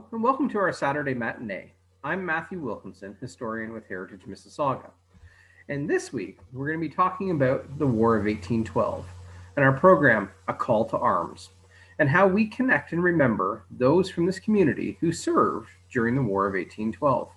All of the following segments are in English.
Hello, and welcome to our Saturday matinee. I'm Matthew Wilkinson, historian with Heritage Mississauga. And this week, we're going to be talking about the War of 1812 and our program, A Call to Arms, and how we connect and remember those from this community who served during the War of 1812.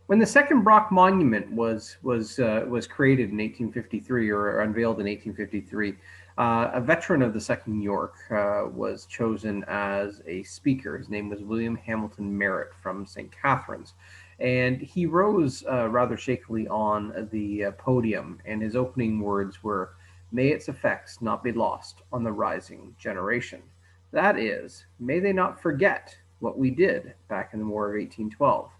When the Second Brock Monument was created in 1853 or unveiled in 1853, a veteran of the Second York was chosen as a speaker. His name was William Hamilton Merritt from St. Catharines. And he rose rather shakily on the podium, and his opening words were, "May its effects not be lost on the rising generation." That is, may they not forget what we did back in the War of 1812.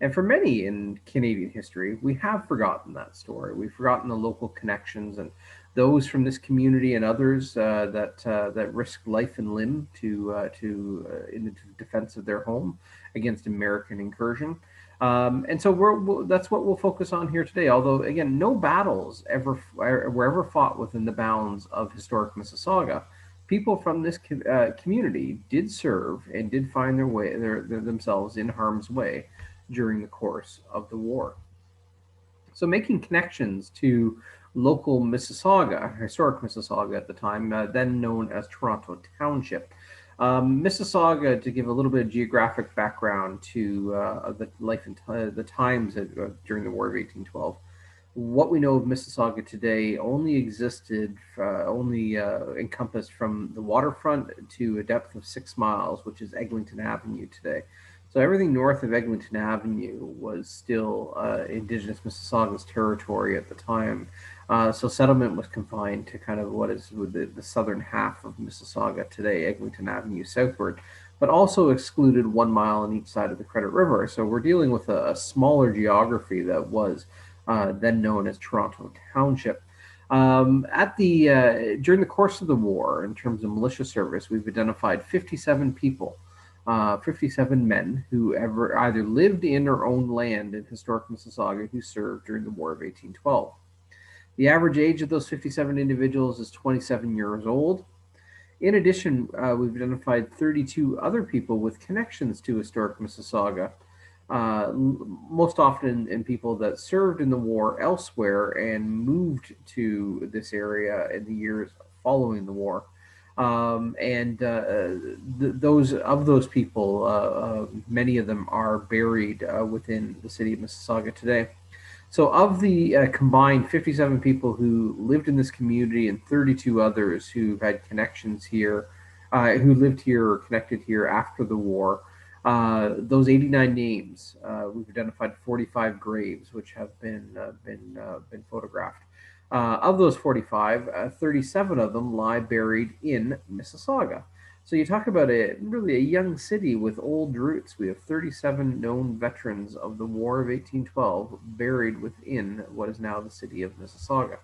And for many in Canadian history, we have forgotten that story. We've forgotten the local connections and those from this community and others that risked life and limb in the defense of their home against American incursion. And so that's what we'll focus on here today. Although, again, no battles were ever fought within the bounds of historic Mississauga. People from this community did serve and did find themselves in harm's way during the course of the war. So making connections to local Mississauga, historic Mississauga at the time, then known as Toronto Township. Mississauga, to give a little bit of geographic background to the life and the times during the War of 1812. What we know of Mississauga today only encompassed from the waterfront to a depth of 6 miles, which is Eglinton Avenue today. So everything north of Eglinton Avenue was still Indigenous Mississauga's territory at the time. So settlement was confined to kind of what is the southern half of Mississauga today, Eglinton Avenue southward, but also excluded 1 mile on each side of the Credit River. So we're dealing with a smaller geography that was then known as Toronto Township. During the course of the war, in terms of militia service, we've identified 57 people. 57 men who either lived in or owned land in historic Mississauga who served during the War of 1812. The average age of those 57 individuals is 27 years old. In addition, we've identified 32 other people with connections to historic Mississauga, most often in people that served in the war elsewhere and moved to this area in the years following the war. Those people, many of them are buried within the city of Mississauga today. So of the combined 57 people who lived in this community and 32 others who had connections here, who lived here or connected here after the war, those 89 names, we've identified 45 graves which have been photographed. Of those 45, 37 of them lie buried in Mississauga. So you talk about really a young city with old roots. We have 37 known veterans of the War of 1812 buried within what is now the city of Mississauga.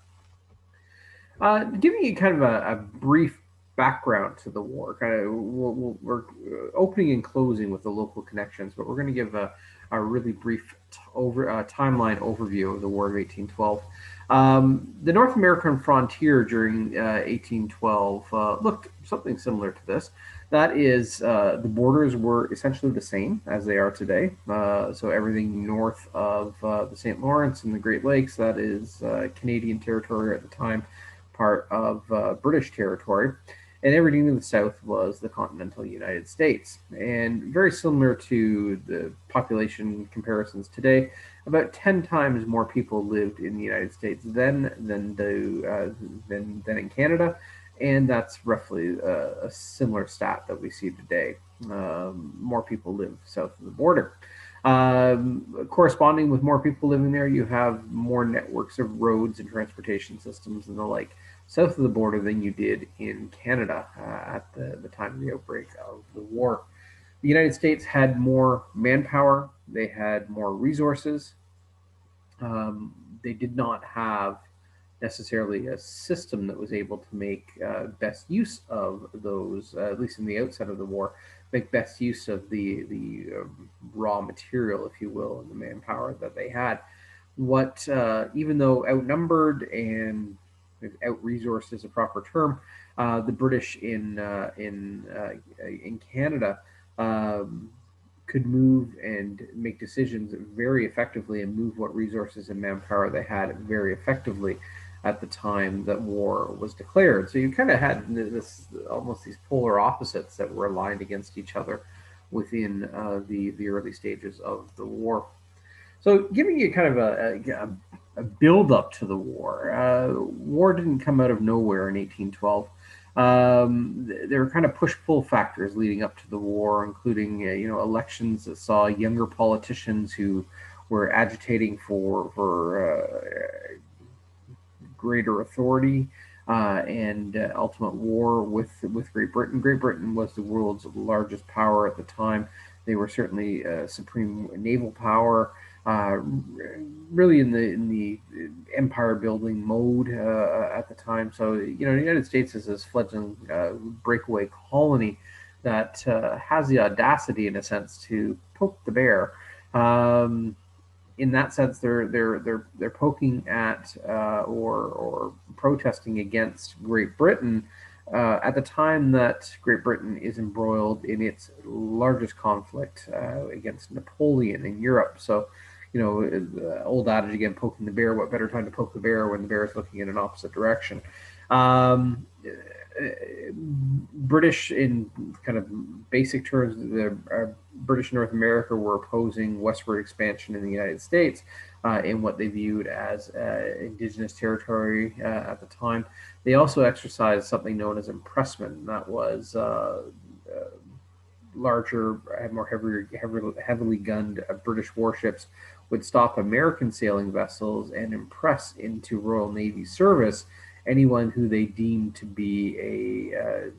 Giving you kind of a brief background to the war, we're opening and closing with the local connections, but we're going to give a really brief timeline overview of the War of 1812. The North American frontier during 1812 looked something similar to this. That is, the borders were essentially the same as they are today. So everything north of the St. Lawrence and the Great Lakes, that is Canadian territory at the time, part of British territory. And everything to the south was the continental United States. And very similar to the population comparisons today, about 10 times more people lived in the United States than in Canada. And that's roughly a similar stat that we see today. More people live south of the border. Corresponding with more people living there, you have more networks of roads and transportation systems and the like south of the border than you did in Canada at the time of the outbreak of the war. The United States had more manpower, they had more resources. They did not have necessarily a system that was able to make best use of those, at least in the outset of the war, make best use of the raw material, if you will, and the manpower that they had. Even though outnumbered and out-resourced is a proper term, the British in Canada could move and make decisions very effectively and move what resources and manpower they had very effectively at the time that war was declared. So you kind of had this almost these polar opposites that were aligned against each other within the early stages of the war. So giving you kind of a build up to the war. War didn't come out of nowhere in 1812. There were kind of push-pull factors leading up to the war, including elections that saw younger politicians who were agitating for greater authority and ultimate war with Great Britain. Great Britain was the world's largest power at the time. They were certainly supreme naval power. Really in the empire building mode at the time. So the United States is this fledgling breakaway colony that has the audacity, in a sense, to poke the bear. In that sense, they're poking at or protesting against Great Britain at the time that Great Britain is embroiled in its largest conflict against Napoleon in Europe. So, the old adage again, poking the bear. What better time to poke the bear when the bear is looking in an opposite direction? British, in kind of basic terms, the British North America were opposing westward expansion in the United States in what they viewed as indigenous territory at the time. They also exercised something known as impressment. That was larger, more heavily gunned British warships would stop American sailing vessels and impress into Royal Navy service anyone who they deemed to be an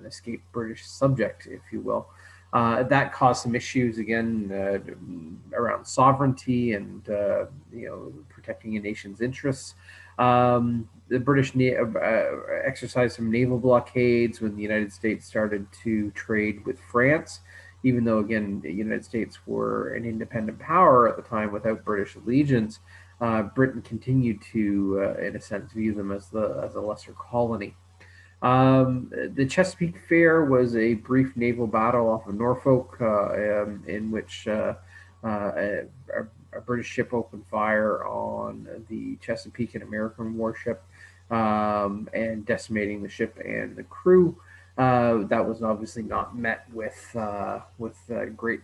escaped British subject, if you will. That caused some issues again around sovereignty and protecting a nation's interests. The British exercised some naval blockades when the United States started to trade with France, even though, again, the United States were an independent power at the time without British allegiance. Britain continued to, in a sense, view them as a lesser colony. The Chesapeake Fair was a brief naval battle off of Norfolk in which a British ship opened fire on the Chesapeake, an American warship, and decimating the ship and the crew. That was obviously not met with great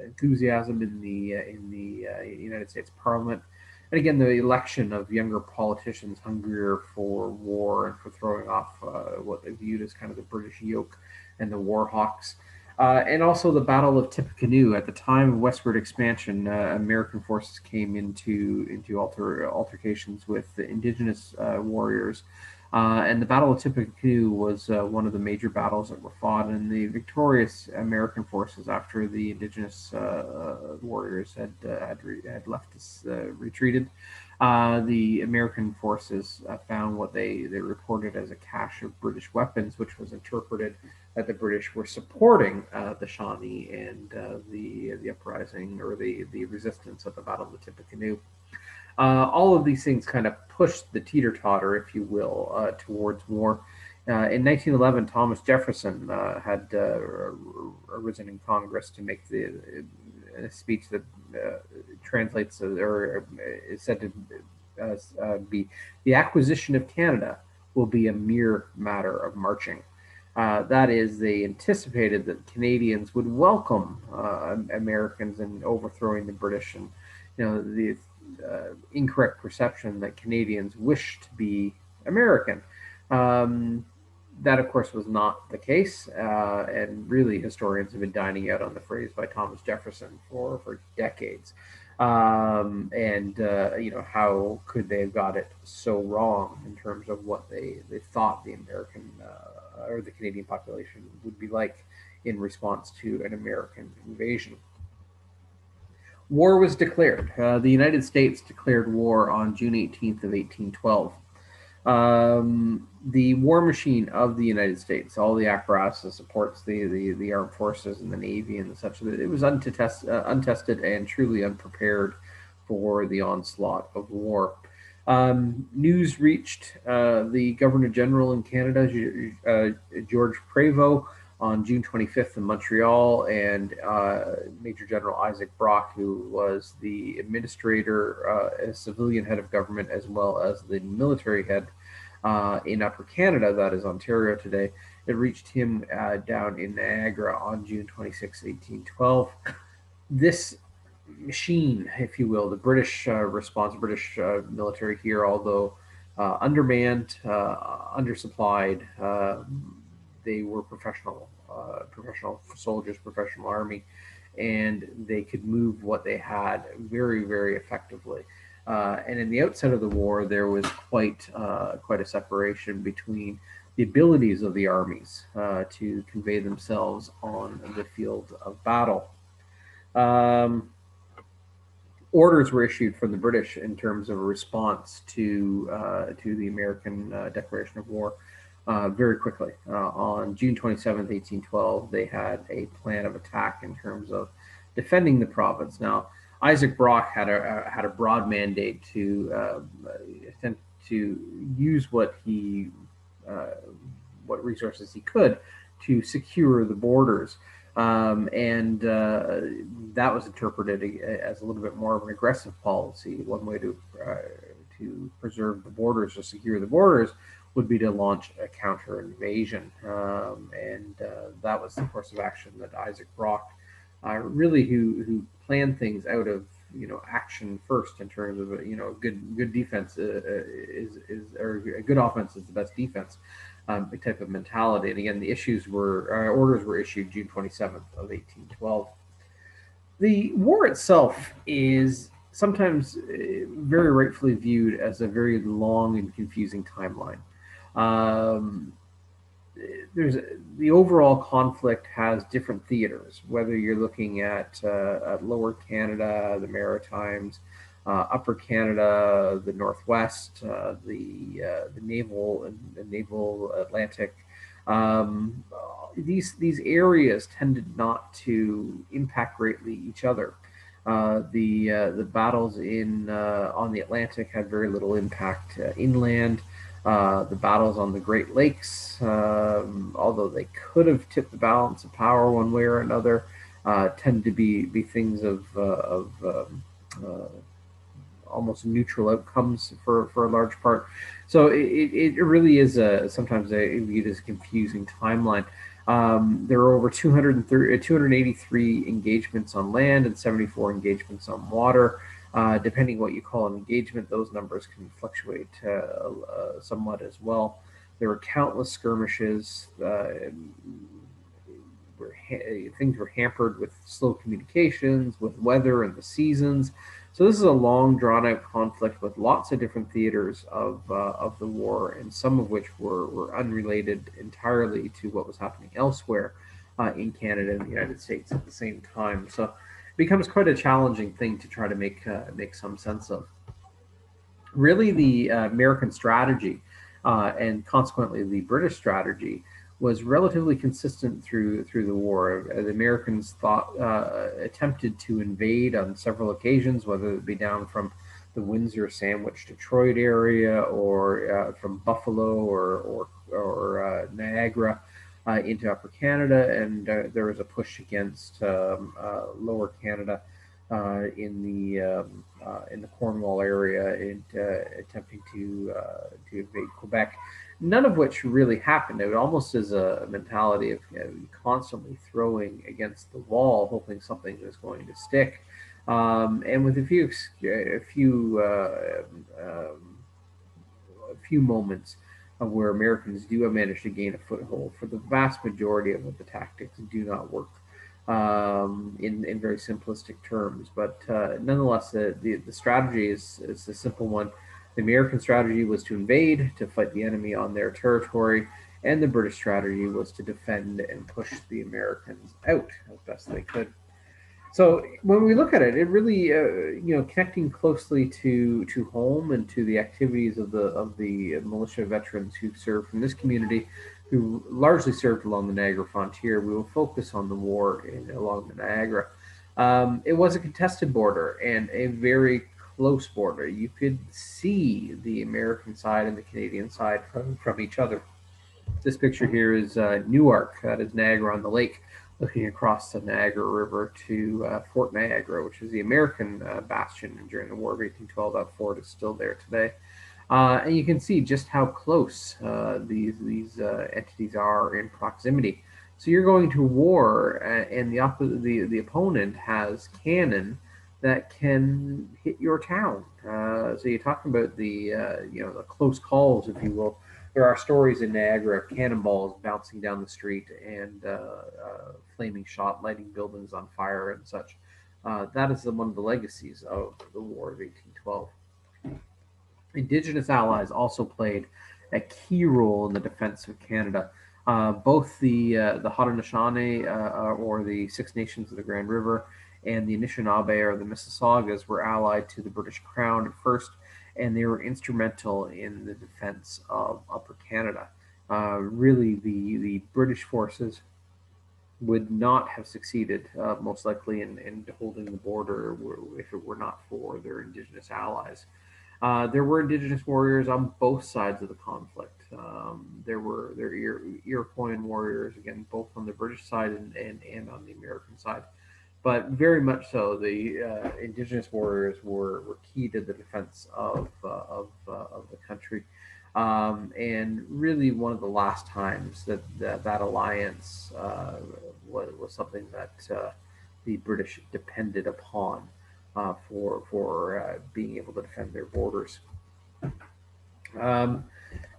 enthusiasm in the United States Parliament. And again, the election of younger politicians hungrier for war and for throwing off what they viewed as kind of the British yoke and the war hawks. And also the Battle of Tippecanoe. At the time of westward expansion, American forces came into altercations with the indigenous warriors. And the Battle of Tippecanoe was one of the major battles that were fought, and the victorious American forces, after the indigenous warriors had left us, retreated, the American forces found what they reported as a cache of British weapons, which was interpreted that the British were supporting the Shawnee and the uprising or the resistance at the Battle of Tippecanoe. All of these things kind of pushed the teeter-totter, if you will, towards war. In 1911, Thomas Jefferson had arisen in Congress to make a speech that translates or is said to be the acquisition of Canada will be a mere matter of marching. That is, they anticipated that Canadians would welcome Americans in overthrowing the British, and the incorrect perception that Canadians wish to be American. That, of course, was not the case, and really historians have been dining out on the phrase by Thomas Jefferson for decades. How could they have got it so wrong in terms of what they thought the American or the Canadian population would be like in response to an American invasion. War was declared. The United States declared war on June 18th of 1812. The war machine of the United States, all the apparatus that supports the armed forces and the Navy and such, it was untested and truly unprepared for the onslaught of war. News reached the Governor General in Canada, George Prevost, on June 25th in Montreal, and Major General Isaac Brock, who was the administrator, civilian head of government, as well as the military head in Upper Canada, that is Ontario today. It reached him down in Niagara on June 26, 1812. This machine, if you will, the British response, British military here, although undermanned, undersupplied, they were professional soldiers, professional army, and they could move what they had very, very effectively. And in the outset of the war, there was quite a separation between the abilities of the armies to convey themselves on the field of battle. Um, Orders were issued from the British in terms of a response to the American declaration of war very quickly. On June 27th, 1812, they had a plan of attack in terms of defending the province. Now, Isaac Brock had a broad mandate to attempt to use what resources he could to secure the borders. And that was interpreted as a little bit more of an aggressive policy. One way to preserve the borders or secure the borders would be to launch a counter invasion, and that was the course of action that Isaac Brock, really who planned things out of action first in terms of good defense is or a good offense is the best defense. Type of mentality. And again, the orders were issued June 27th of 1812. The war itself is sometimes very rightfully viewed as a very long and confusing timeline. Um, the overall conflict has different theaters, whether you're looking at Lower Canada, the Maritimes, Upper Canada, the Northwest, the naval Atlantic. These areas tended not to impact greatly each other. The battles on the Atlantic had very little impact inland. The battles on the Great Lakes, although they could have tipped the balance of power one way or another, tend to be things of almost neutral outcomes for a large part. So it really is sometimes viewed as a confusing timeline. There are over 283 engagements on land and 74 engagements on water. Depending what you call an engagement, those numbers can fluctuate somewhat as well. There were countless skirmishes. Things were hampered with slow communications, with weather and the seasons. So this is a long, drawn-out conflict with lots of different theaters of the war, and some of which were unrelated entirely to what was happening elsewhere in Canada and the United States at the same time. So it becomes quite a challenging thing to try to make some sense of. Really, the American strategy and consequently the British strategy was relatively consistent through the war. The Americans attempted to invade on several occasions, whether it be down from the Windsor, Sandwich, Detroit area, or from Buffalo or Niagara into Upper Canada, and there was a push against Lower Canada in the Cornwall area, attempting to invade Quebec. None of which really happened. It almost is a mentality of constantly throwing against the wall, hoping something is going to stick. And with a few moments of where Americans do manage to gain a foothold, for the vast majority of it, the tactics do not work in very simplistic terms. But nonetheless, the strategy is a simple one. The American strategy was to invade, to fight the enemy on their territory, and the British strategy was to defend and push the Americans out as best they could. So when we look at it, it really, connecting closely to home and to the activities of the militia veterans who served from this community, who largely served along the Niagara Frontier. We will focus on the war along the Niagara. It was a contested border and a very close border. You could see the American side and the Canadian side from each other. This picture here is Newark, that is Niagara on the lake, looking across the Niagara River to Fort Niagara, which is the American bastion during the War of 1812. That fort is still there today. And you can see just how close these entities are in proximity. So you're going to war, and the opponent has cannon that can hit your town. So you're talking about the close calls, if you will. There are stories in Niagara of cannonballs bouncing down the street and flaming shot, lighting buildings on fire and such. That is one of the legacies of the War of 1812. Indigenous allies also played a key role in the defense of Canada. Both the Haudenosaunee, or the Six Nations of the Grand River, and the Anishinaabe, or the Mississaugas, were allied to the British Crown at first, and they were instrumental in the defense of Upper Canada. Really, the British forces would not have succeeded, most likely, in holding the border if it were not for their Indigenous allies. There were Indigenous warriors on both sides of the conflict. There were Iroquois warriors, again, both on the British side and on the American side. But very much so, the Indigenous warriors were key to the defense of the country. And really one of the last times that alliance was something that the British depended upon for being able to defend their borders.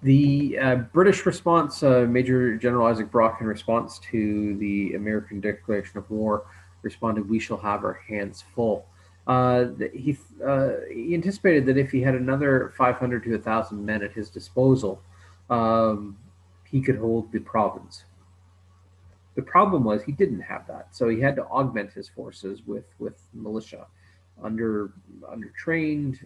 The British response, Major General Isaac Brock, in response to the American declaration of war, responded, "We shall have our hands full." He anticipated that if he had another 500 to 1,000 men at his disposal, he could hold the province. The problem was he didn't have that, so he had to augment his forces with militia, undertrained,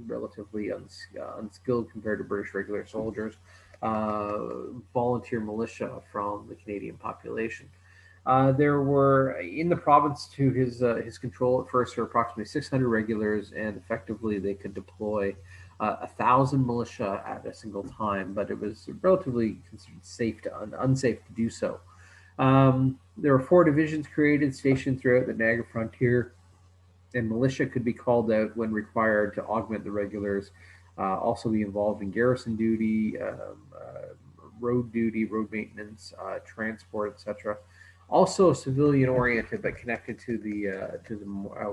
relatively unskilled compared to British regular soldiers, volunteer militia from the Canadian population. There were, in the province to his control at first, there were approximately 600 regulars, and effectively they could deploy 1,000 militia at a single time, but it was relatively considered unsafe to do so. There were 4 divisions created, stationed throughout the Niagara Frontier, and militia could be called out when required to augment the regulars, also be involved in garrison duty, road maintenance, transport, etc. Also civilian oriented but connected to the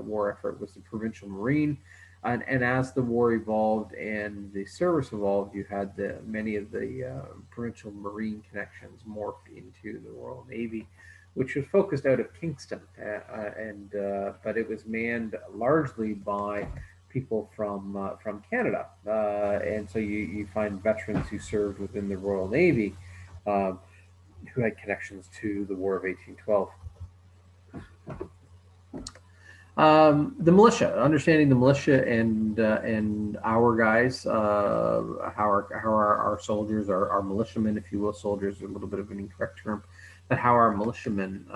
war effort was the Provincial Marine. And as the war evolved and the service evolved, you had many of the Provincial Marine connections morphed into the Royal Navy, which was focused out of Queenston, but it was manned largely by people from Canada, and so you find veterans who served within the Royal Navy who had connections to the War of 1812. The militia, understanding the militia and our guys, how our soldiers, our militiamen, if you will, soldiers, a little bit of an incorrect term, but how our militiamen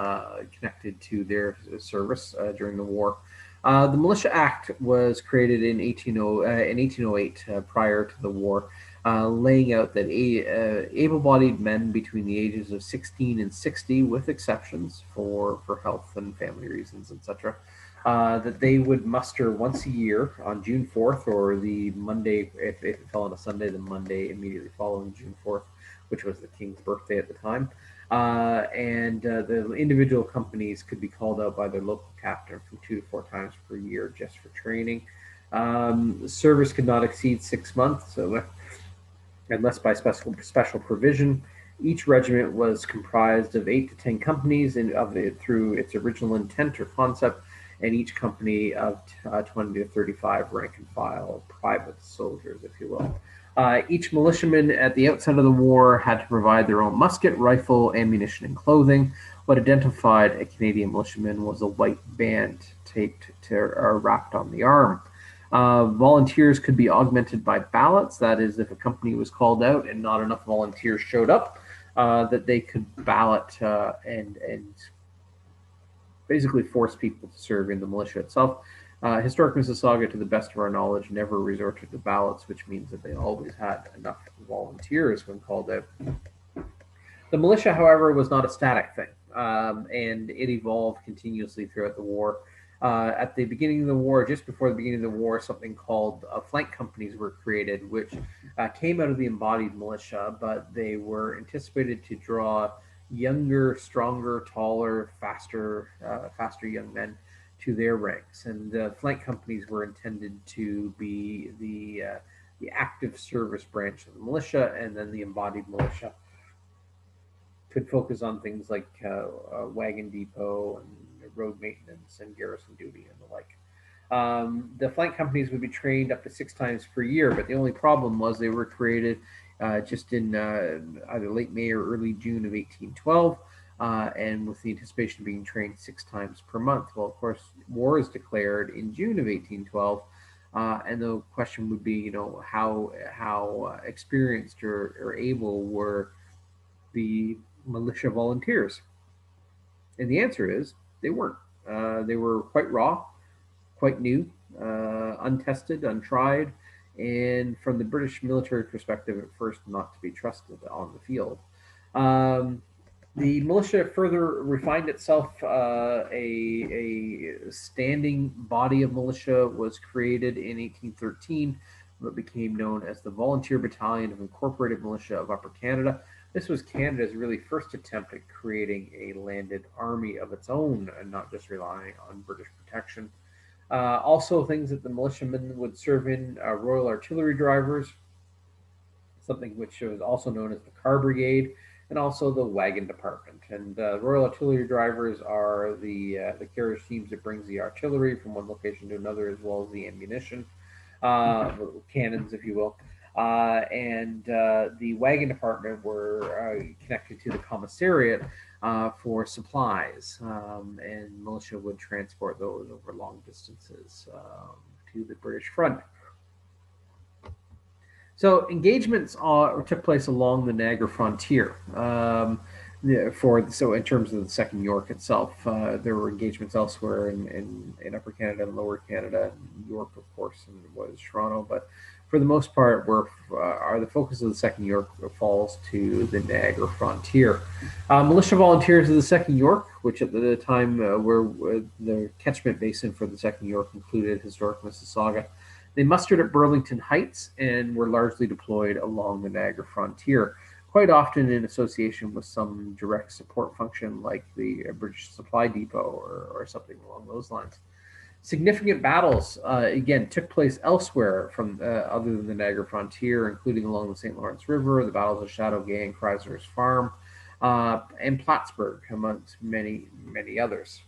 connected to their service during the war. The Militia Act was created in 1808, prior to the war, laying out that able-bodied men between the ages of 16 and 60, with exceptions for health and family reasons, etc., that they would muster once a year on June 4th, or the Monday, if it fell on a Sunday, the Monday immediately following June 4th, which was the King's birthday at the time. And the individual companies could be called out by their local captain from 2 to 4 times per year just for training. Service could not exceed 6 months, so unless by special provision. Each regiment was comprised of 8 to 10 companies through its original intent or concept, and each company of 20 to 35 rank and file private soldiers, if you will. Each militiaman at the outset of the war had to provide their own musket, rifle, ammunition, and clothing. What identified a Canadian militiaman was a white band taped or wrapped on the arm. Volunteers could be augmented by ballots. That is, if a company was called out and not enough volunteers showed up, that they could ballot and basically force people to serve in the militia itself. Historic Mississauga, to the best of our knowledge, never resorted to ballots, which means that they always had enough volunteers when called out. The militia, however, was not a static thing, and it evolved continuously throughout the war. At the beginning of the war, just before the beginning of the war, something called flank companies were created, which came out of the embodied militia, but they were anticipated to draw younger, stronger, taller, faster young men to their ranks. And flank companies were intended to be the active service branch of the militia, and then the embodied militia could focus on things like wagon depot and road maintenance and garrison duty and the like. The flank companies would be trained up to 6 times per year, but the only problem was they were created just in either late May or early June of 1812, and with the anticipation of being trained 6 times per month. Well, of course, war is declared in June of 1812, and the question would be, how experienced or able were the militia volunteers? And the answer is they weren't. They were quite raw, quite new, untested, untried, and from the British military perspective, at first, not to be trusted on the field. The militia further refined itself. A standing body of militia was created in 1813, what became known as the Volunteer Battalion of Incorporated Militia of Upper Canada. This was Canada's really first attempt at creating a landed army of its own and not just relying on British protection. Also, things that the militiamen would serve in Royal Artillery drivers, something which was also known as the Car Brigade, and also the Wagon Department. And Royal Artillery drivers are the carriage teams that brings the artillery from one location to another, as well as the ammunition, cannons, if you will. And the wagon department were connected to the commissariat for supplies, and militia would transport those over long distances to the British front. So engagements took place along the Niagara Frontier. So in terms of the Second York itself, there were engagements elsewhere in Upper Canada and Lower Canada, York, of course, and was Toronto, but for the most part, the focus of the Second York falls to the Niagara Frontier. Militia volunteers of the Second York, which at the time were the catchment basin for the Second York, included historic Mississauga. They mustered at Burlington Heights and were largely deployed along the Niagara Frontier, quite often in association with some direct support function like the British Supply Depot or something along those lines. Significant battles, again, took place elsewhere from other than the Niagara Frontier, including along the St. Lawrence River, the battles of Chateauguay and Chrysler's Farm, and Plattsburgh, amongst many, many others.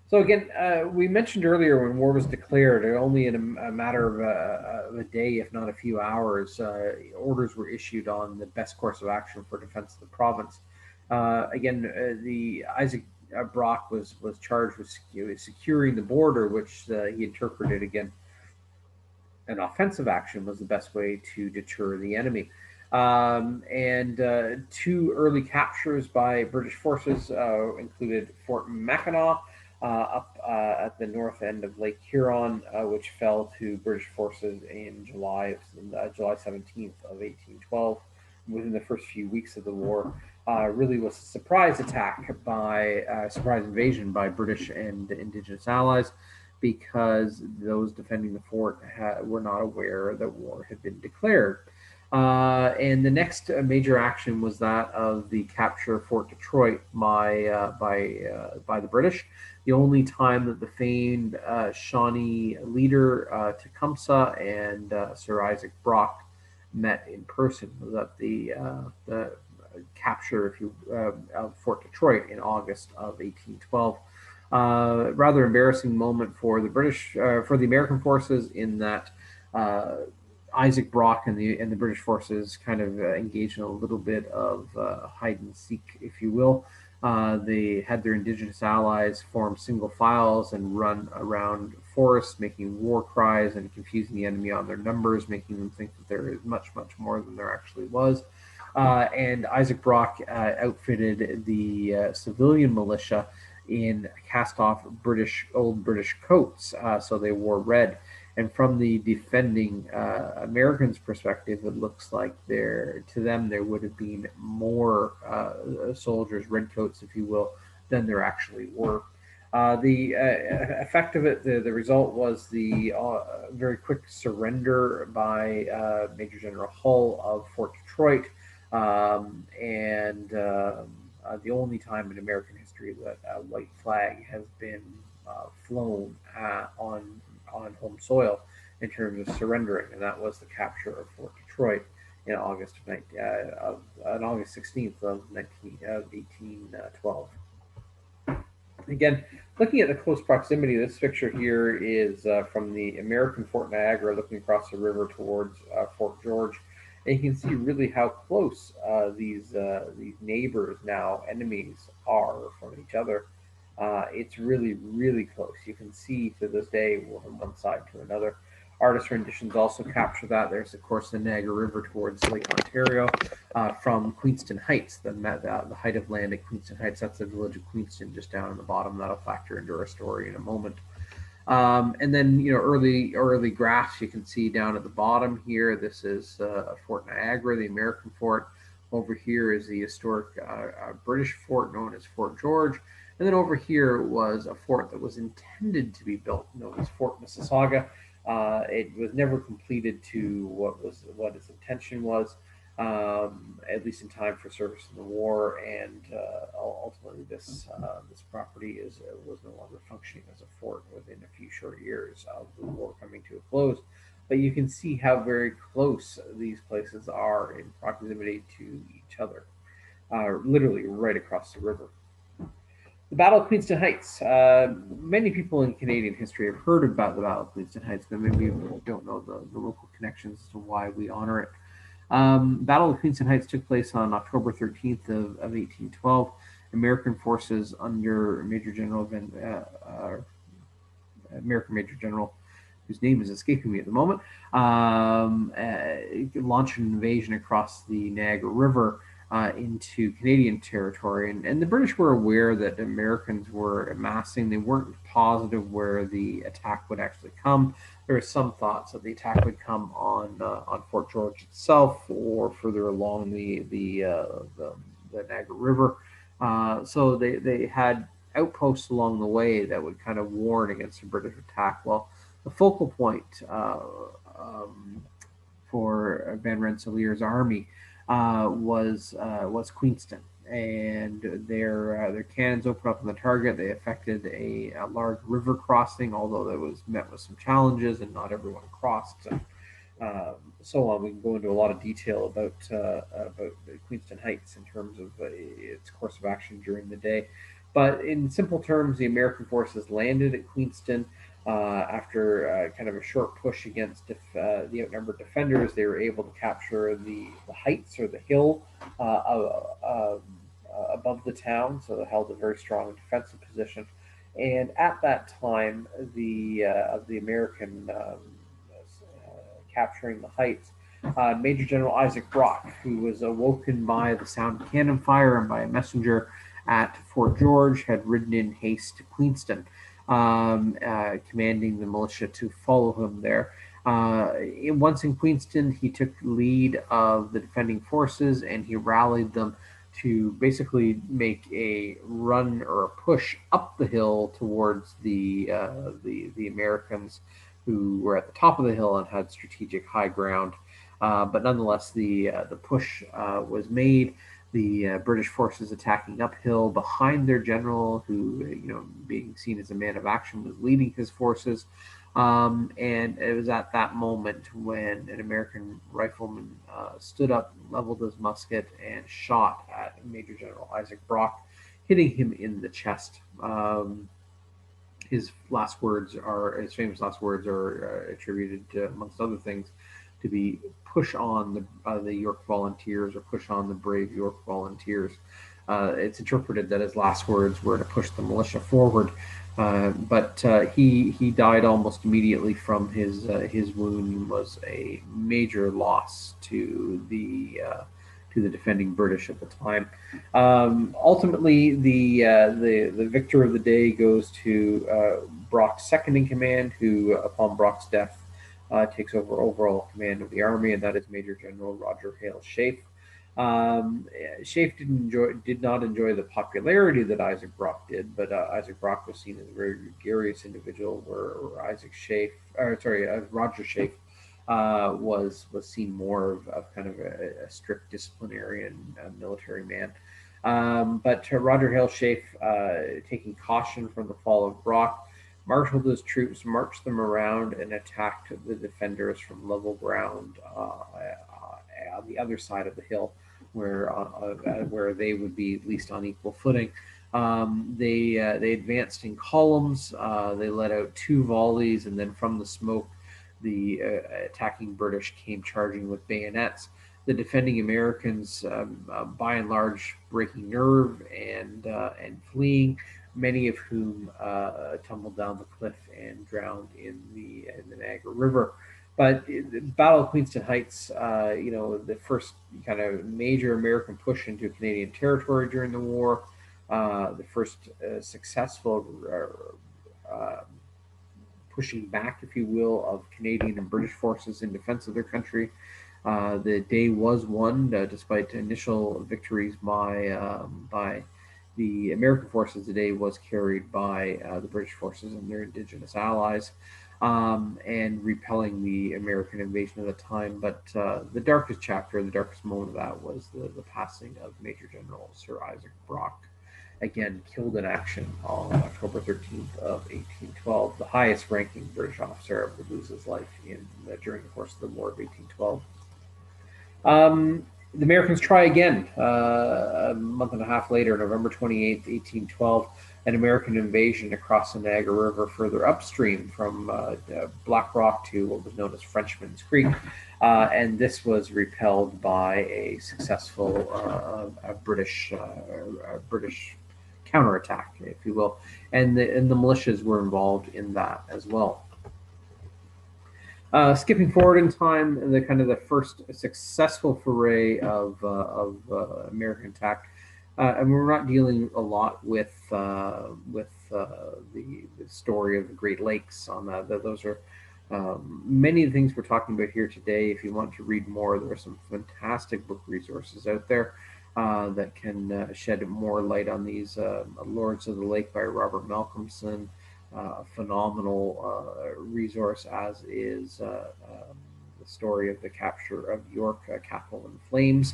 So again, we mentioned earlier when war was declared, only in a matter of a day, if not a few hours, orders were issued on the best course of action for defense of the province. The Isaac Brock was charged with securing the border, which he interpreted, again, an offensive action was the best way to deter the enemy. And 2 early captures by British forces included Fort Mackinac, up at the north end of Lake Huron, which fell to British forces in July 17th of 1812. Within the first few weeks of the war, really was a surprise invasion by British and Indigenous Allies, because those defending the fort were not aware that war had been declared. And the next major action was that of the capture of Fort Detroit by the British. The only time that the famed Shawnee leader Tecumseh and Sir Isaac Brock met in person was at the capture of Fort Detroit in August of 1812. Rather embarrassing moment for the American forces, in that Isaac Brock and the British forces kind of engaged in a little bit of hide and seek, if you will. They had their Indigenous allies form single files and run around forests, making war cries and confusing the enemy on their numbers, making them think that there is much, much more than there actually was. And Isaac Brock outfitted the civilian militia in cast-off old British coats, so they wore red. And from the defending Americans' perspective, it looks like to them there would have been more soldiers, redcoats, if you will, than there actually were. The effect of it, the result was the very quick surrender by Major General Hull of Fort Detroit, and the only time in American history that a white flag has been flown on home soil in terms of surrendering, and that was the capture of Fort Detroit in August on August 16th of 1812. Again, looking at the close proximity, this picture here is from the American Fort Niagara, looking across the river towards Fort George. And you can see really how close these neighbors, now enemies, are from each other. It's really, really close. You can see to this day from one side to another. Artist renditions also capture that. There's, of course, the Niagara River towards Lake Ontario from Queenston Heights, the height of land at Queenston Heights. That's the village of Queenston just down on the bottom. That'll factor into our story in a moment. And then, early graphs you can see down at the bottom here. This is Fort Niagara, the American fort. Over here is the historic British fort known as Fort George. And then over here was a fort that was intended to be built, known as Fort Mississauga. It was never completed to what its intention was, at least in time for service in the war, and ultimately this property was no longer functioning as a fort within a few short years of the war coming to a close. But you can see how very close these places are in proximity to each other, literally right across the river. The Battle of Queenston Heights. Many people in Canadian history have heard about the Battle of Queenston Heights, but maybe don't know the local connections as to why we honor it. Battle of Queenston Heights took place on October 13th of 1812. American forces under Major General whose name is escaping me at the moment, launched an invasion across the Niagara River into Canadian territory. And the British were aware that Americans were amassing. They weren't positive where the attack would actually come. There were some thoughts that the attack would come on Fort George itself or further along the Niagara River. So they had outposts along the way that would kind of warn against a British attack. Well, the focal point for Van Rensselaer's army was Queenston, and their cannons opened up on the target. They effected a large river crossing, although that was met with some challenges, and not everyone crossed, and so on. We can go into a lot of detail about Queenston Heights in terms of its course of action during the day. But in simple terms, the American forces landed at Queenston. After kind of a short push against the outnumbered defenders, they were able to capture the heights or the hill above the town, so they held a very strong defensive position. And at that time, the American capturing the heights, Major General Isaac Brock, who was awoken by the sound of cannon fire and by a messenger at Fort George, had ridden in haste to Queenston, commanding the militia to follow him there. Once in Queenston, he took lead of the defending forces, and he rallied them to basically make a run or a push up the hill towards the Americans who were at the top of the hill and had strategic high ground. But nonetheless, the push was made. The British forces attacking uphill behind their general, who, being seen as a man of action, was leading his forces. And it was at that moment when an American rifleman stood up, leveled his musket, and shot at Major General Isaac Brock, hitting him in the chest. His famous last words are attributed to, amongst other things, to be push on the York Volunteers, or push on the brave York Volunteers. It's interpreted that his last words were to push the militia forward, but he died almost immediately from his wound. Was a major loss to the to the defending British at the time. Ultimately, the victor of the day goes to Brock's second in command, who, upon Brock's death, takes over overall command of the army, and that is Major General Roger Hale Sheaffe. Sheaffe did not enjoy the popularity that Isaac Brock did, but Isaac Brock was seen as a very gregarious individual, where Roger Sheaffe was seen more of kind of a strict disciplinarian military man. But Roger Hale Sheaffe, taking caution from the fall of Brock, marshaled his troops, marched them around, and attacked the defenders from level ground on the other side of the hill, where they would be at least on equal footing. They advanced in columns. They let out 2 volleys, and then from the smoke, the attacking British came charging with bayonets. The defending Americans, by and large, breaking nerve and fleeing, many of whom tumbled down the cliff and drowned in the Niagara River. But the Battle of Queenston Heights, the first kind of major American push into Canadian territory during the war, the first successful pushing back, if you will, of Canadian and British forces in defense of their country. The day was won, despite initial victories by the American forces. The day was carried by the British forces and their Indigenous allies, and repelling the American invasion at the time. But the darkest chapter, the darkest moment of that was the passing of Major General Sir Isaac Brock, again killed in action on October 13th of 1812. The highest ranking British officer ever to lose his life during the course of the War of 1812. The Americans try again a month and a half later, November 28th, 1812, an American invasion across the Niagara River further upstream from Black Rock to what was known as Frenchman's Creek. And this was repelled by a successful British counterattack, if you will. And the militias were involved in that as well. Skipping forward in time, the first successful foray of American attack, and we're not dealing a lot with the story of the Great Lakes on that. Those are many of the things we're talking about here today. If you want to read more, there are some fantastic book resources out there that can shed more light on these. Lords of the Lake by Robert Malcolmson. A phenomenal resource, as is the story of the capture of York, capital in flames.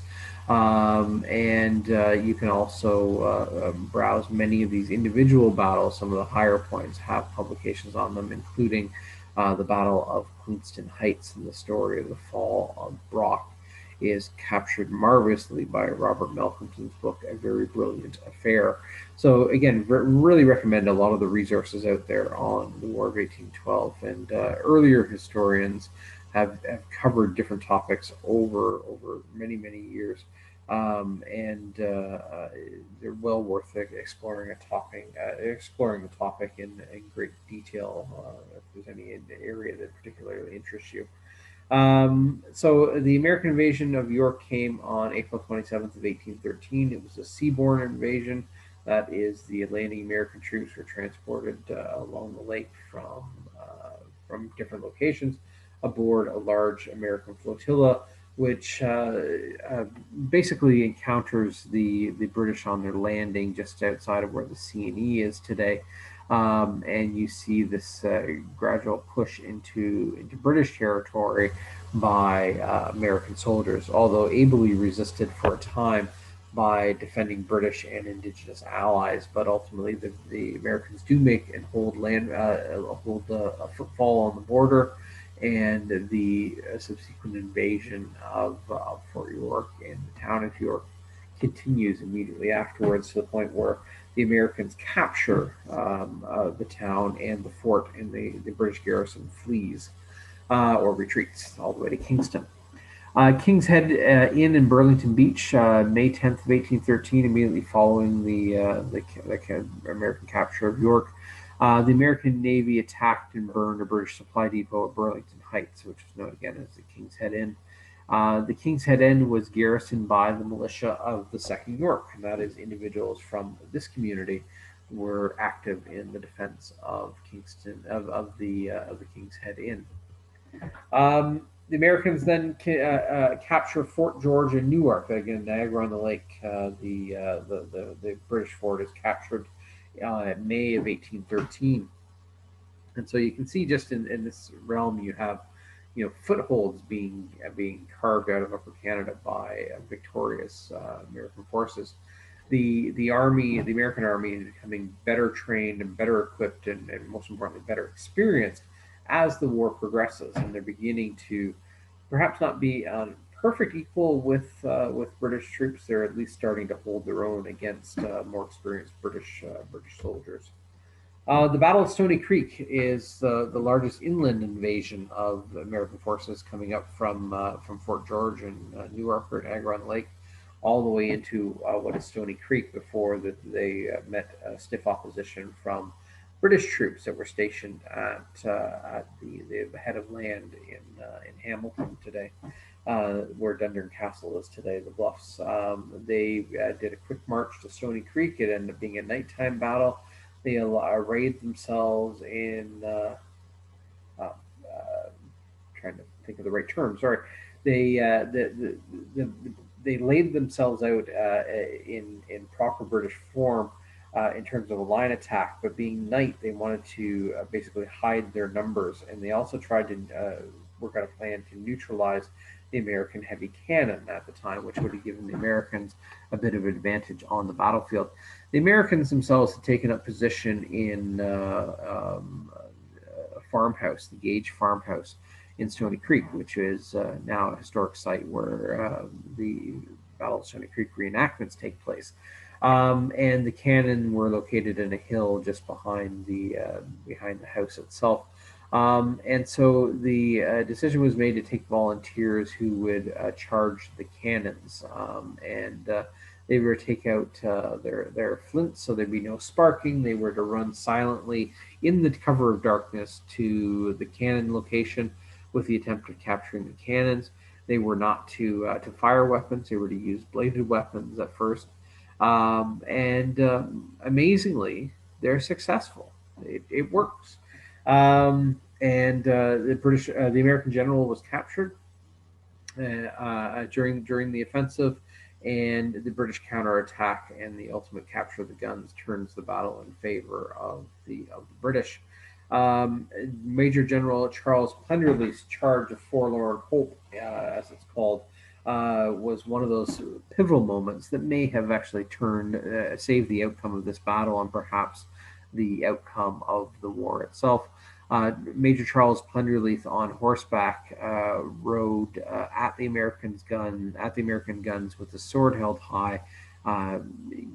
And you can also browse many of these individual battles. Some of the higher points have publications on them, including the Battle of Queenston Heights, and the story of the fall of Brock is captured marvelously by Robert Malcolmson's book, A Very Brilliant Affair. So again, really recommend a lot of the resources out there on the War of 1812, and earlier historians have covered different topics over many years, and they're well worth exploring the topic in great detail if there's any area that particularly interests you. So the American invasion of York came on April 27th of 1813. It was a seaborne invasion. That is, the landing American troops were transported along the lake from different locations aboard a large American flotilla, which basically encounters the British on their landing just outside of where the C&E is today. And you see this gradual push into British territory by American soldiers, although ably resisted for a time by defending British and Indigenous allies. But ultimately, the Americans do make and hold a footfall on the border, and the subsequent invasion of Fort York and the town of York continues immediately afterwards, to the point where the Americans capture the town and the fort, and the British garrison flees or retreats all the way to Kingston. King's Head Inn in Burlington Beach, May 10th of 1813, immediately following the American capture of York. The American Navy attacked and burned a British supply depot at Burlington Heights, which is known again as the King's Head Inn. The King's Head End was garrisoned by the militia of the 2nd York, and that is individuals from this community were active in the defense of Kingston of the King's Head Inn. The Americans then capture Fort George and Newark. Again, Niagara on the Lake. The British fort is captured in May of 1813. And so you can see just in this realm you have, footholds being carved out of Upper Canada by victorious American forces. The army, the American army, is becoming better trained and better equipped, and most importantly, better experienced as the war progresses, and they're beginning to perhaps not be on perfect equal with British troops. They're at least starting to hold their own against more experienced British soldiers. The Battle of Stoney Creek is the largest inland invasion of American forces coming up from Fort George and Newark or Niagara on the Lake, all the way into what is Stoney Creek before they met stiff opposition from British troops that were stationed at the head of land in Hamilton today, where Dundurn Castle is today, the Bluffs. They did a quick march to Stoney Creek. It ended up being a nighttime battle. They arrayed themselves in trying to think of the right term. Sorry, they they laid themselves out in proper British form in terms of a line attack. But being night, they wanted to basically hide their numbers, and they also tried to work out a plan to neutralize the American heavy cannon at the time, which would have given the Americans a bit of advantage on the battlefield. The Americans themselves had taken up position in a farmhouse, the Gage farmhouse in Stoney Creek, which is now a historic site where the Battle of Stoney Creek reenactments take place. And the cannon were located in a hill just behind the house itself. And so the decision was made to take volunteers who would charge the cannons, and they were to take out their flints so there'd be no sparking. They were to run silently in the cover of darkness to the cannon location with the attempt of capturing the cannons. They were not to fire weapons. They were to use bladed weapons at first. Amazingly, they're successful. It works. The American general was captured during the offensive, and the British counterattack and the ultimate capture of the guns turns the battle in favor of the British. Major General Charles Plenderleaf's charge of Forlorn Hope, as it's called, was one of those pivotal moments that may have actually saved the outcome of this battle and perhaps the outcome of the war itself. Major Charles Plenderleaf on horseback rode at the American guns with the sword held high,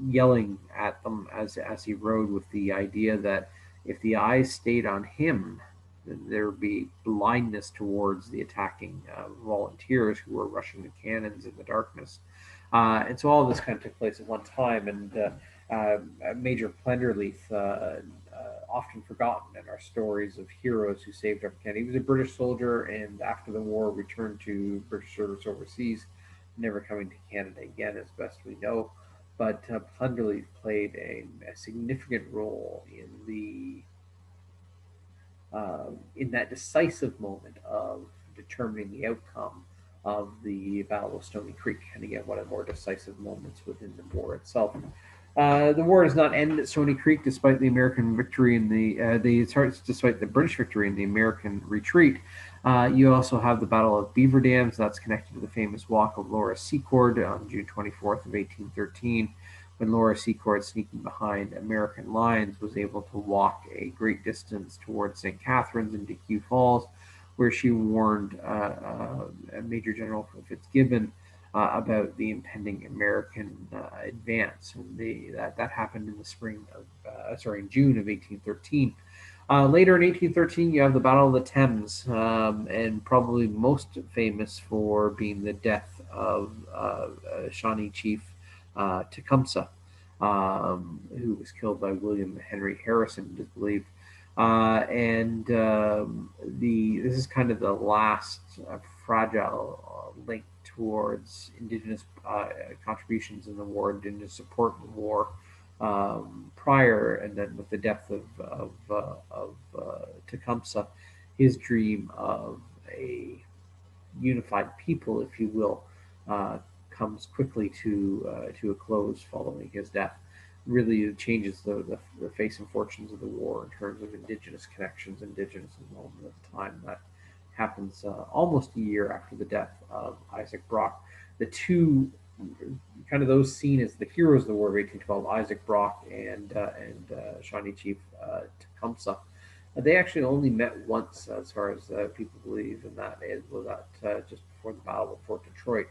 yelling at them as he rode, with the idea that if the eyes stayed on him, there would be blindness towards the attacking volunteers who were rushing the cannons in the darkness. And so all of this kind of took place at one time, and Major Plenderleaf, often forgotten in our stories of heroes who saved Upper Canada. He was a British soldier, and after the war returned to British service overseas, never coming to Canada again, as best we know. But Plenderleaf played a significant role in that decisive moment of determining the outcome of the Battle of Stoney Creek, and again, one of the more decisive moments within the war itself. The war does not end at Stoney Creek, despite the American victory in despite the British victory in the American retreat. You also have the Battle of Beaver Dams. That's connected to the famous walk of Laura Secord on June 24th of 1813, when Laura Secord, sneaking behind American lines, was able to walk a great distance towards St. Catharines and DeQ Falls, where she warned Major General Fitzgibbon about the impending American advance. And that happened in the in June of 1813. Later in 1813, you have the Battle of the Thames, and probably most famous for being the death of Shawnee Chief Tecumseh, who was killed by William Henry Harrison, it is believed. And this is kind of the last fragile link towards Indigenous contributions in the war, Indigenous support in the war prior, and then with the death of Tecumseh, his dream of a unified people, if you will, comes quickly to a close following his death. Really changes the face and fortunes of the war in terms of Indigenous connections, Indigenous involvement at the time. That happens almost a year after the death of Isaac Brock. The two, kind of those seen as the heroes of the War of 1812, Isaac Brock and Shawnee Chief Tecumseh, they actually only met once, as far as people believe, and that is was that just before the Battle of Fort Detroit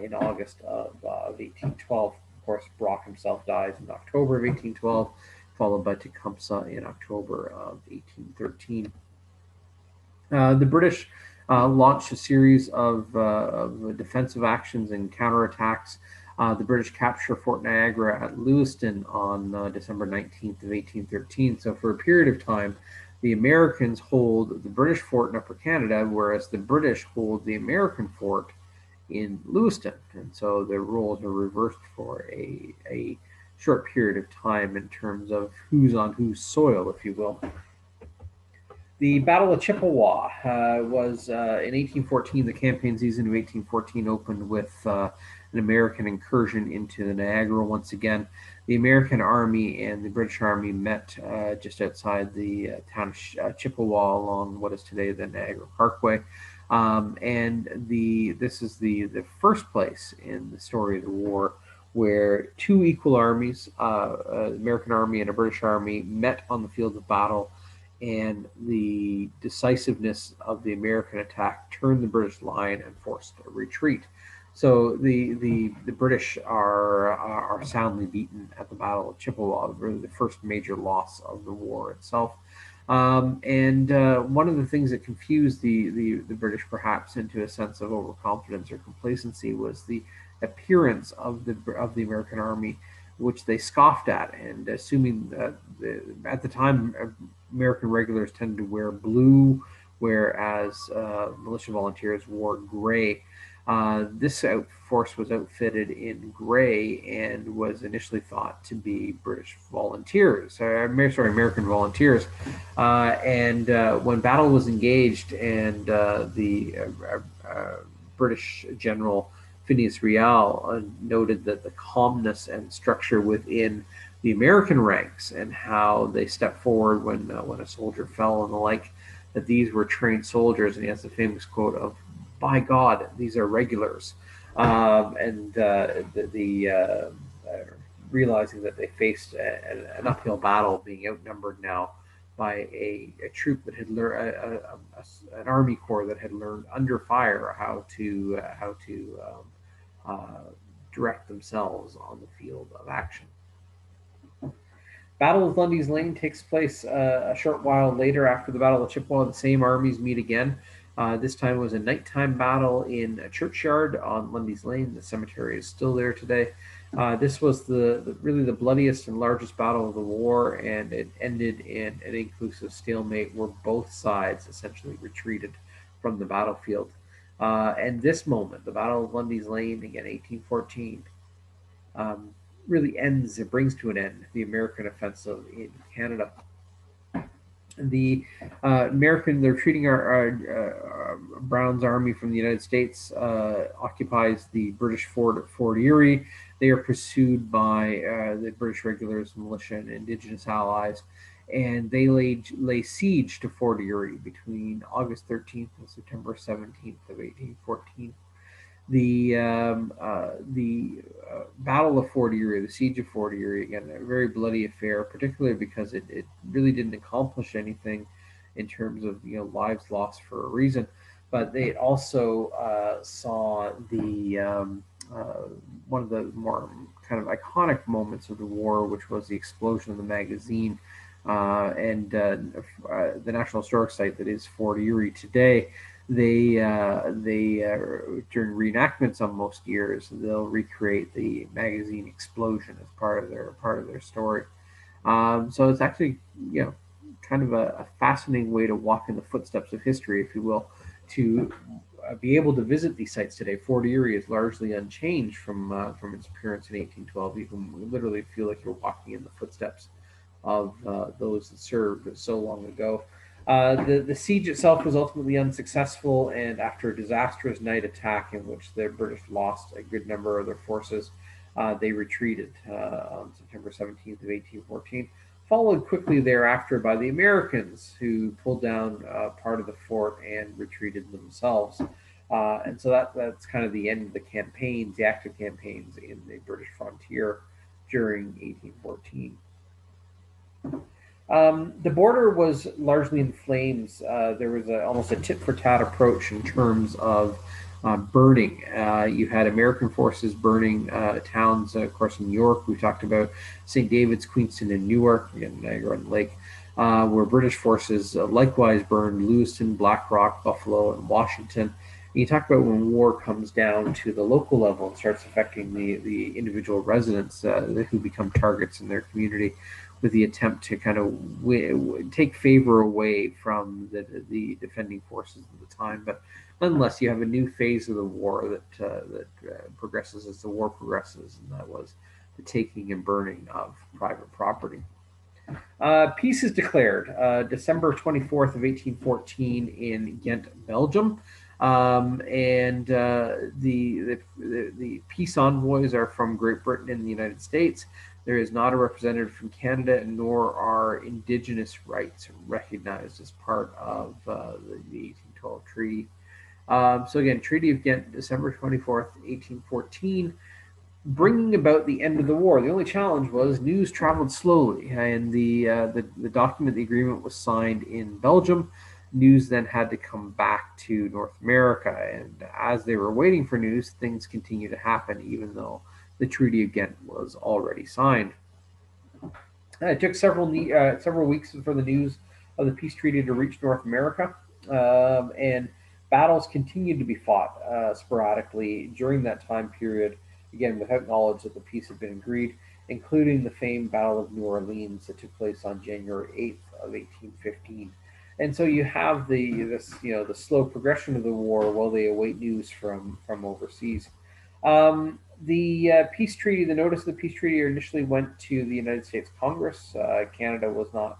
in August of 1812. Of course, Brock himself dies in October of 1812, followed by Tecumseh in October of 1813. The British launched a series of defensive actions and counterattacks. The British capture Fort Niagara at Lewiston on December 19th of 1813. So for a period of time, the Americans hold the British fort in Upper Canada, whereas the British hold the American fort in Lewiston. And so their roles are reversed for a short period of time in terms of who's on whose soil, if you will. The Battle of Chippewa was in 1814. The campaign season of 1814 opened with an American incursion into the Niagara once again. The American Army and the British Army met just outside the town of Chippewa along what is today the Niagara Parkway. This is the first place in the story of the war where two equal armies, an American Army and a British Army, met on the field of battle, and the decisiveness of the American attack turned the British line and forced a retreat. So the British are soundly beaten at the Battle of Chippewa, really the first major loss of the war itself. One of the things that confused the British perhaps into a sense of overconfidence or complacency was the appearance of the American Army, which they scoffed at, and assuming that at the time American regulars tended to wear blue, whereas militia volunteers wore gray. This force was outfitted in gray and was initially thought to be British volunteers, American volunteers. When battle was engaged and the British General Phineas Riall noted that the calmness and structure within the American ranks and how they stepped forward when a soldier fell and the like, that these were trained soldiers, and he has the famous quote of, "By God, these are regulars," realizing that they faced an uphill battle, being outnumbered now by a troop that had learned an army corps that had learned under fire how to direct themselves on the field of action. Battle of Lundy's Lane takes place a short while later after the Battle of Chippewa. The same armies meet again. This time it was a nighttime battle in a churchyard on Lundy's Lane. The cemetery is still there today. This was really the bloodiest and largest battle of the war, and it ended in an inclusive stalemate where both sides essentially retreated from the battlefield. And this moment, the Battle of Lundy's Lane, again, 1814, really ends, it brings to an end the American offensive in Canada. The they're treating Brown's army from the United States, occupies the British fort at Fort Erie. They are pursued by the British regulars, militia, and Indigenous Allies, and they lay siege to Fort Erie between August 13th and September 17th of 1814. The Battle of Fort Erie, the Siege of Fort Erie, again, a very bloody affair, particularly because it really didn't accomplish anything in terms of lives lost for a reason, but it also saw one of the more kind of iconic moments of the war, which was the explosion of the magazine and the National Historic Site that is Fort Erie today. They during reenactments on most years, they'll recreate the magazine explosion as part of their story. So it's actually kind kind of a fascinating way to walk in the footsteps of history, if you will, to be able to visit these sites today. Fort Erie is largely unchanged from its appearance in 1812. You can literally feel like you're walking in the footsteps of those that served so long ago. The siege itself was ultimately unsuccessful, and after a disastrous night attack in which the British lost a good number of their forces, they retreated on September 17th of 1814, followed quickly thereafter by the Americans, who pulled down part of the fort and retreated themselves. And so that's kind of the end of the campaigns, the active campaigns in the British frontier during 1814. The border was largely in flames. There was almost a tit for tat approach in terms of burning. You had American forces burning towns, of course, in York. We talked about St. David's, Queenston, and Newark, again, Niagara on the Lake, where British forces likewise burned Lewiston, Black Rock, Buffalo, and Washington. And you talk about when war comes down to the local level and starts affecting the individual residents who become targets in their community, with the attempt to kind of take favor away from the defending forces of the time. But nonetheless, you have a new phase of the war that progresses as the war progresses, and that was the taking and burning of private property. Peace is declared December 24th of 1814 in Ghent, Belgium. And the peace envoys are from Great Britain and the United States. There is not a representative from Canada, nor are Indigenous rights recognized as part of the 1812 treaty. So again, Treaty of Ghent, December 24th, 1814, bringing about the end of the war. The only challenge was news traveled slowly, and the document, the agreement, was signed in Belgium. News then had to come back to North America, and as they were waiting for news, things continued to happen, even though the Treaty of Ghent was already signed. It took several weeks for the news of the peace treaty to reach North America, and battles continued to be fought sporadically during that time period, again without knowledge that the peace had been agreed, including the famed Battle of New Orleans that took place on January 8th of 1815. And so you have the slow progression of the war while they await news from overseas. The peace treaty, the notice of the peace treaty initially went to the United States Congress. Canada was not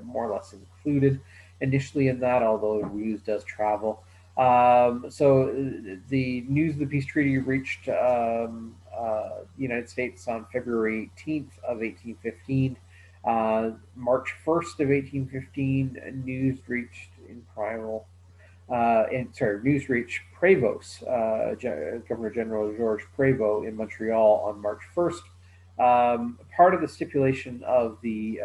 more or less included initially in that, although news does travel. So the news of the peace treaty reached the United States on February 18th of 1815. March 1st of 1815, news reached news reached Prevost, Governor General George Prevost in Montreal on March 1st. Part of the stipulation of the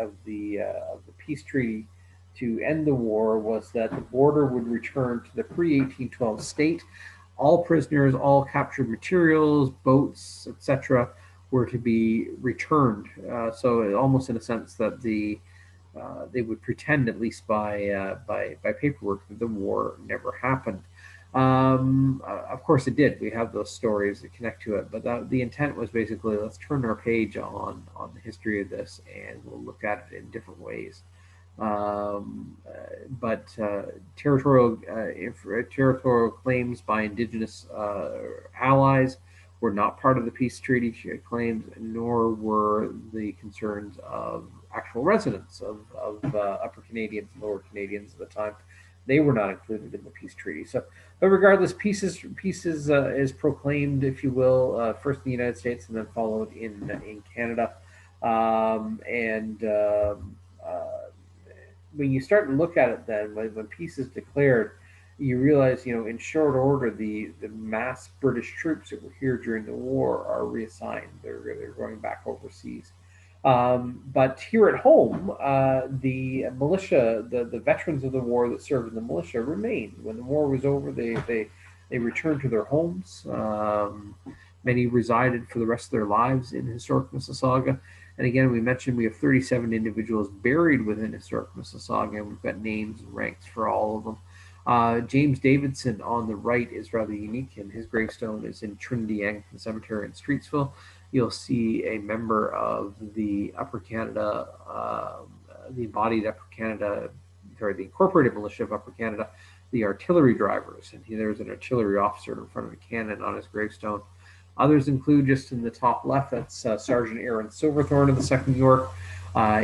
peace treaty to end the war was that the border would return to the pre-1812 state. All prisoners, all captured materials, boats, etc., were to be returned. So almost in a sense that they would pretend, at least by paperwork, that the war never happened. Of course, it did. We have those stories that connect to it, but the intent was basically, let's turn our page on the history of this, and we'll look at it in different ways. But territorial claims by Indigenous allies were not part of the peace treaty claims, nor were the concerns of actual residents of Upper Canadians and Lower Canadians at the time. They were not included in the peace treaty. So, but regardless, peace is proclaimed, if you will, first in the United States and then followed in Canada. When you start to look at it, then when peace is declared, you realize, in short order, the mass British troops that were here during the war are reassigned. They're going back overseas. But here at home, the militia, the veterans of the war that served in the militia remained. When the war was over, they returned to their homes. Many resided for the rest of their lives in historic Mississauga. And again, we mentioned we have 37 individuals buried within historic Mississauga, and we've got names and ranks for all of them. James Davidson on the right is rather unique, and his gravestone is in Trinity Anglican Cemetery in Streetsville. You'll see a member of the Upper Canada the embodied Upper Canada, or the incorporated militia of Upper Canada, the artillery drivers. And there's an artillery officer in front of a cannon on his gravestone. Others include, just in the top left, that's Sergeant Aaron Silverthorne of the 2nd York.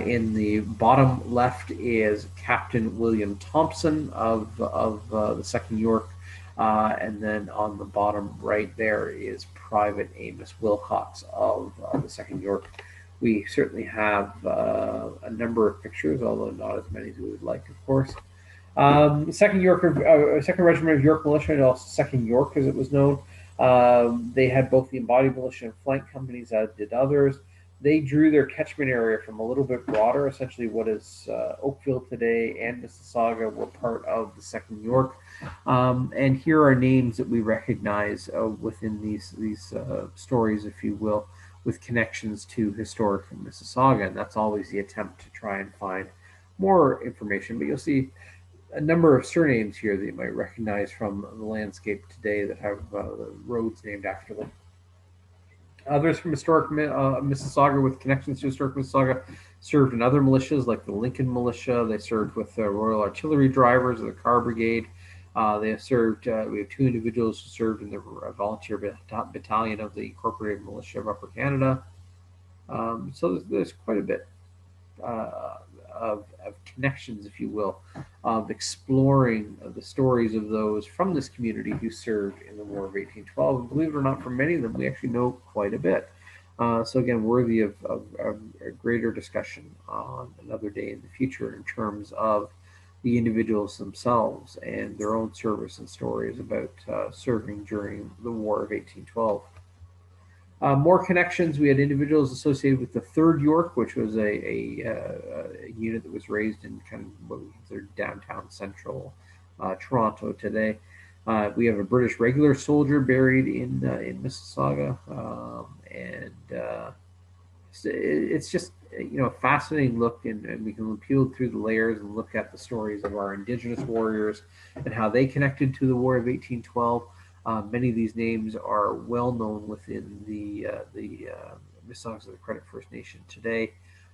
In the bottom left is Captain William Thompson of the 2nd York. And then on the bottom right there is Private Amos Wilcox of the 2nd York. We certainly have a number of pictures, although not as many as we would like, of course. 2nd Regiment of York Militia, and also 2nd York as it was known. They had both the embodied militia and flank companies, as did others. They drew their catchment area from a little bit broader. Essentially, what is Oakville today and Mississauga were part of the 2nd York. And here are names that we recognize within these stories, if you will, with connections to historic Mississauga. And that's always the attempt to try and find more information. But you'll see a number of surnames here that you might recognize from the landscape today that have roads named after them. Others from historic Mississauga with connections to historic Mississauga served in other militias like the Lincoln Militia. They served with the Royal Artillery Drivers of the Car Brigade. They have served, we have 2 individuals who served in the volunteer battalion of the Incorporated Militia of Upper Canada. So there's quite a bit of connections, if you will, of exploring the stories of those from this community who served in the War of 1812. And believe it or not, for many of them, we actually know quite a bit. So again, worthy of a greater discussion on another day in the future in terms of the individuals themselves and their own service and stories about serving during the War of 1812. More connections. We had individuals associated with the 3rd York, which was a unit that was raised in kind of what we consider downtown central Toronto today. We have a British regular soldier buried in Mississauga, and it's just a fascinating look, and we can peel through the layers and look at the stories of our Indigenous warriors and how they connected to the War of 1812. Many of these names are well known within the Mississaugas of the Credit First Nation today,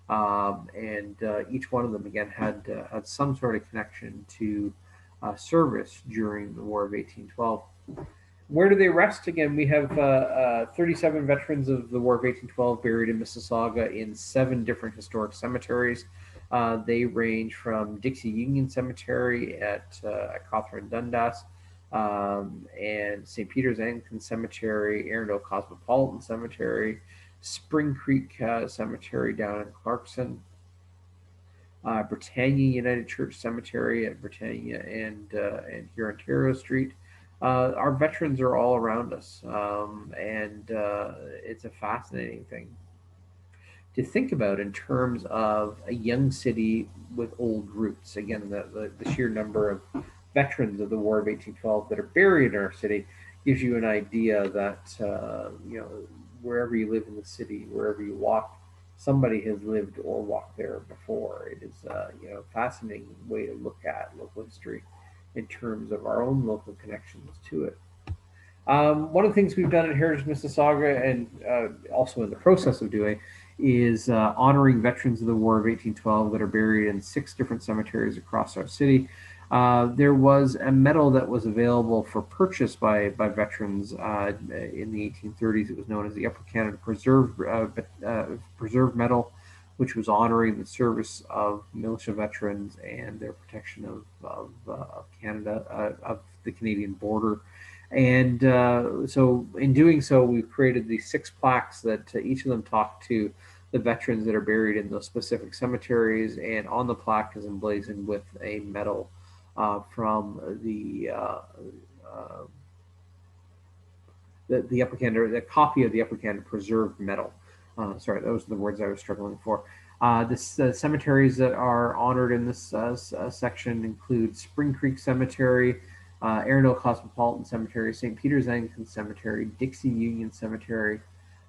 and each one of them again had some sort of connection to service during the War of 1812. Where do they rest? Again, we have 37 veterans of the War of 1812 buried in Mississauga in 7 different historic cemeteries. They range from Dixie Union Cemetery at Cawthron Dundas, and St. Peter's Anglican Cemetery, Arundel Cosmopolitan Cemetery, Spring Creek Cemetery down in Clarkson, Britannia United Church Cemetery at Britannia and here Ontario Street. Our veterans are all around us, and it's a fascinating thing to think about in terms of a young city with old roots. Again, the sheer number of veterans of the War of 1812 that are buried in our city gives you an idea that wherever you live in the city, wherever you walk, somebody has lived or walked there before. It is a fascinating way to look at local history in terms of our own local connections to it. One of the things we've done at Heritage Mississauga, and also in the process of doing, is honoring veterans of the War of 1812 that are buried in 6 different cemeteries across our city. There was a medal that was available for purchase by veterans in the 1830s. It was known as the Upper Canada Preserve Medal, which was honoring the service of militia veterans and their protection of Canada, of the Canadian border. And so in doing so, we've created these 6 plaques that each of them talk to the veterans that are buried in those specific cemeteries. And on the plaque is emblazoned with a medal from the Upper Canada, the copy of the Upper Canada Preserved Medal. Sorry, those are the words I was struggling for. The cemeteries that are honored in this section include Spring Creek Cemetery, Arundel Cosmopolitan Cemetery, St. Peter's Anglican Cemetery, Dixie Union Cemetery,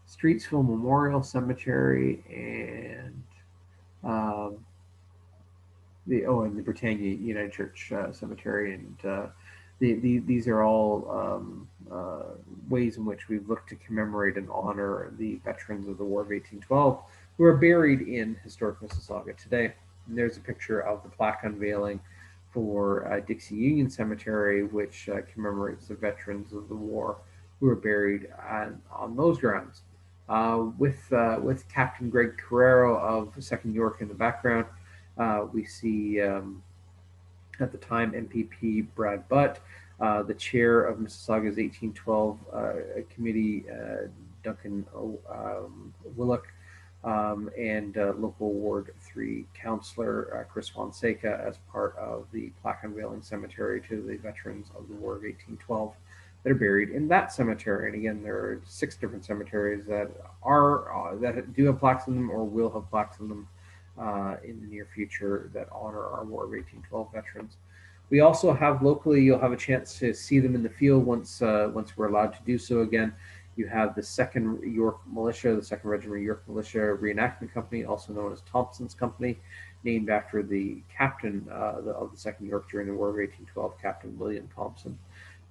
Streetsville Memorial Cemetery, and the Britannia United Church Cemetery. And these are all ways in which we've looked to commemorate and honor the veterans of the War of 1812 who are buried in historic Mississauga today. there's a picture of the plaque unveiling for Dixie Union Cemetery, which commemorates the veterans of the war who were buried on those grounds. With Captain Greg Carrero of 2nd York in the background, we see at the time MPP Brad Butt, the chair of Mississauga's 1812 committee, Duncan Willock, and local Ward 3 councillor Chris Fonseca as part of the plaque unveiling cemetery to the veterans of the War of 1812 that are buried in that cemetery. And again, there are 6 different cemeteries that are that do have plaques in them or will have plaques in them in the near future that honor our War of 1812 veterans. We also have locally, you'll have a chance to see them in the field once we're allowed to do so again. You have the 2nd York Militia, the 2nd Regiment of York Militia Reenactment Company, also known as Thompson's Company, named after the captain of the 2nd York during the War of 1812, Captain William Thompson.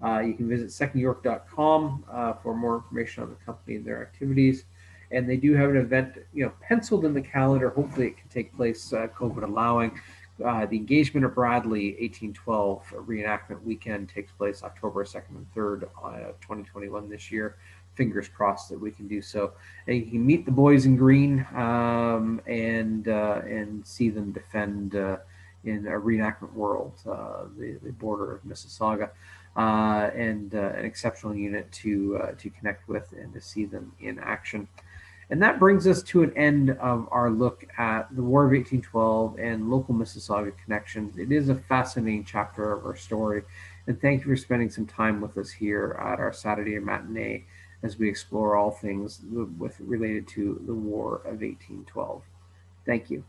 You can visit secondyork.com for more information on the company and their activities. And they do have an event, penciled in the calendar. Hopefully it can take place, COVID allowing. The Engagement of Bradley 1812 reenactment weekend takes place October 2nd and 3rd, 2021 this year. Fingers crossed that we can do so. And you can meet the boys in green and see them defend in a reenactment world, the border of Mississauga, and an exceptional unit to connect with and to see them in action. And that brings us to an end of our look at the War of 1812 and local Mississauga connections. It is a fascinating chapter of our story. And thank you for spending some time with us here at our Saturday matinee as we explore all things related to the War of 1812. Thank you.